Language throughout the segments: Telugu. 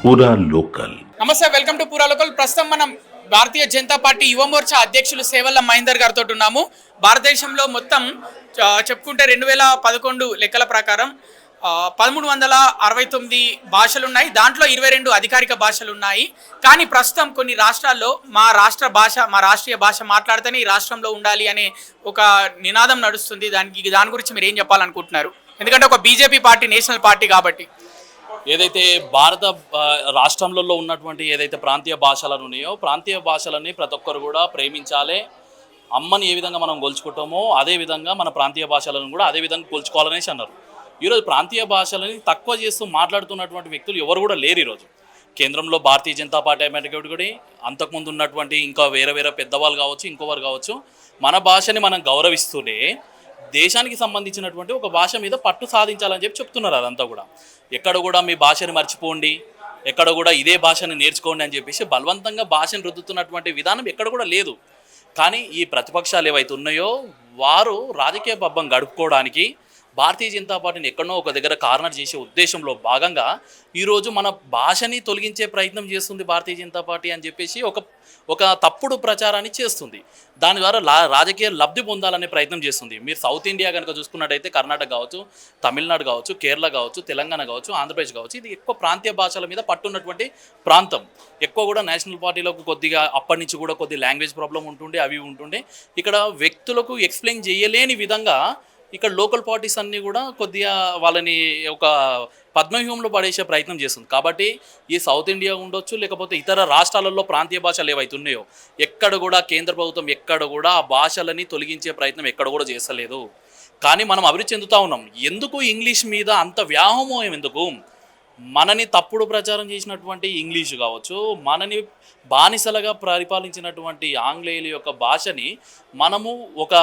పూరా లోకల్. నమస్తే, వెల్కమ్ టు పూరా లోకల్. ప్రస్తుతం మనం భారతీయ జనతా పార్టీ యువ మోర్చా అధ్యక్షులు సేవల్ల మహేందర్ గారితో ఉన్నాము. భారతదేశంలో మొత్తం చెప్పుకుంటే 2011 లెక్కల ప్రకారం 1369 భాషలు ఉన్నాయి. దాంట్లో 22 అధికారిక భాషలు ఉన్నాయి. కానీ ప్రస్తుతం కొన్ని రాష్ట్రాల్లో మా రాష్ట్రీయ భాష మాట్లాడితేనే ఈ రాష్ట్రంలో ఉండాలి అనే ఒక నినాదం నడుస్తుంది. దాని గురించి మీరు ఏం చెప్పాలనుకుంటున్నారు? ఎందుకంటే ఒక బీజేపీ పార్టీ నేషనల్ పార్టీ కాబట్టి. ఏదైతే భారత రాష్ట్రంలో ఉన్నటువంటి ఏదైతే ప్రాంతీయ భాషలు ఉన్నాయో, ప్రాంతీయ భాషలని ప్రతి ఒక్కరు కూడా ప్రేమించాలి. అమ్మని ఏ విధంగా మనం కొలుచుకుంటామో అదేవిధంగా మన ప్రాంతీయ భాషలను కూడా అదే విధంగా కొలుచుకోవాలనేసి అన్నారు. ఈరోజు ప్రాంతీయ భాషలని తక్కువ చేస్తూ మాట్లాడుతున్నటువంటి వ్యక్తులు ఎవరు కూడా లేరు. ఈరోజు కేంద్రంలో భారతీయ జనతా పార్టీ అమెరికా అంతకుముందు ఉన్నటువంటి ఇంకా వేరే పెద్దవాళ్ళు కావచ్చు, ఇంకోవారు కావచ్చు, మన భాషని మనం గౌరవిస్తూనే దేశానికి సంబంధించినటువంటి ఒక భాష మీద పట్టు సాధించాలని చెప్తున్నారు. అదంతా కూడా ఎక్కడ కూడా మీ భాషని మర్చిపోండి, ఎక్కడ కూడా ఇదే భాషని నేర్చుకోండి అని చెప్పేసి బలవంతంగా భాషను రుద్దుతున్నటువంటి విధానం ఎక్కడ కూడా లేదు. కానీ ఈ ప్రతిపక్షాలు ఏవైతే ఉన్నాయో వారు రాజకీయ పబ్బం గడుపుకోవడానికి భారతీయ జనతా పార్టీని ఎక్కడో ఒక దగ్గర కార్నర్ చేసే ఉద్దేశంలో భాగంగా ఈరోజు మన భాషని తొలగించే ప్రయత్నం చేస్తుంది భారతీయ జనతా పార్టీ అని చెప్పేసి ఒక తప్పుడు ప్రచారాన్ని చేస్తుంది. దాని ద్వారా రాజకీయ లబ్ధి పొందాలనే ప్రయత్నం చేస్తుంది. మీరు సౌత్ ఇండియా కనుక చూసుకున్నట్టయితే కర్ణాటక కావచ్చు, తమిళనాడు కావచ్చు, కేరళ కావచ్చు, తెలంగాణ కావచ్చు, ఆంధ్రప్రదేశ్ కావచ్చు, ఇది ఎక్కువ ప్రాంతీయ భాషల మీద పట్టున్నటువంటి ప్రాంతం. ఎక్కువ కూడా నేషనల్ పార్టీలకు కొద్దిగా అప్పటి నుంచి కూడా కొద్ది లాంగ్వేజ్ ప్రాబ్లం ఉంటుండే, అవి ఉంటుండే. ఇక్కడ వ్యక్తులకు ఎక్స్ప్లెయిన్ చేయలేని విధంగా ఇక్కడ లోకల్ పార్టీస్ అన్నీ కూడా కొద్దిగా వాళ్ళని ఒక పద్మవ్యూహంలో పడేసే ప్రయత్నం చేస్తుంది. కాబట్టి ఈ సౌత్ ఇండియా ఉండొచ్చు, లేకపోతే ఇతర రాష్ట్రాలలో ప్రాంతీయ భాషలు ఏవైతే ఉన్నాయో ఎక్కడ కూడా కేంద్ర ప్రభుత్వం ఎక్కడ కూడా ఆ భాషలని తొలగించే ప్రయత్నం ఎక్కడ కూడా చేస్తలేదు. కానీ మనం అభివృద్ధి చెందుతూ ఉన్నాం. ఎందుకు ఇంగ్లీష్ మీద అంత వ్యామోహం ఎందుకు? మనని తప్పుడు ప్రచారం చేసినటువంటి ఇంగ్లీషు కావచ్చు, మనని బానిసలుగా పరిపాలించినటువంటి ఆంగ్లేయుల యొక్క భాషని మనము ఒక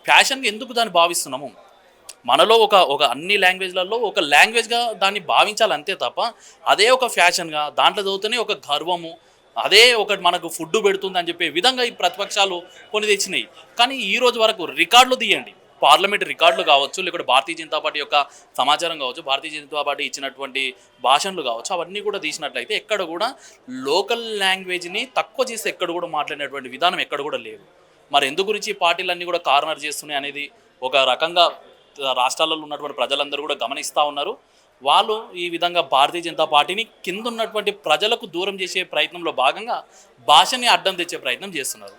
ఫ్యాషన్గా ఎందుకు దాన్ని భావిస్తున్నాము? మనలో ఒక అన్ని లాంగ్వేజ్లలో ఒక లాంగ్వేజ్గా దాన్ని భావించాలి అంతే తప్ప అదే ఒక ఫ్యాషన్గా దాంట్లో చదువుతూనే ఒక గర్వము, అదే ఒకటి మనకు ఫుడ్ పెడుతుంది అని చెప్పే విధంగా ఈ ప్రతిపక్షాలు కొన్ని తెచ్చినాయి. కానీ ఈ రోజు వరకు రికార్డులు తీయండి, పార్లమెంట్ రికార్డులు కావచ్చు, లేకపోతే భారతీయ జనతా పార్టీ యొక్క సమాచారం కావచ్చు, భారతీయ జనతా పార్టీ ఇచ్చినటువంటి భాషలు కావచ్చు, అవన్నీ కూడా తీసినట్లయితే ఎక్కడ కూడా లోకల్ లాంగ్వేజ్ని తక్కువ చేసి ఎక్కడ కూడా మాట్లాడినటువంటి విధానం ఎక్కడ కూడా లేదు. మరి ఎందు గురించి పార్టీలన్నీ కూడా కార్నర్ చేస్తున్నాయి అనేది ఒక రకంగా రాష్ట్రాలలో ఉన్నటువంటి ప్రజలందరూ కూడా గమనిస్తూ ఉన్నారు. వాళ్ళు ఈ విధంగా భారతీయ జనతా పార్టీని కింద ఉన్నటువంటి ప్రజలకు దూరం చేసే ప్రయత్నంలో భాగంగా భాషని అడ్డం తెచ్చే ప్రయత్నం చేస్తున్నారు.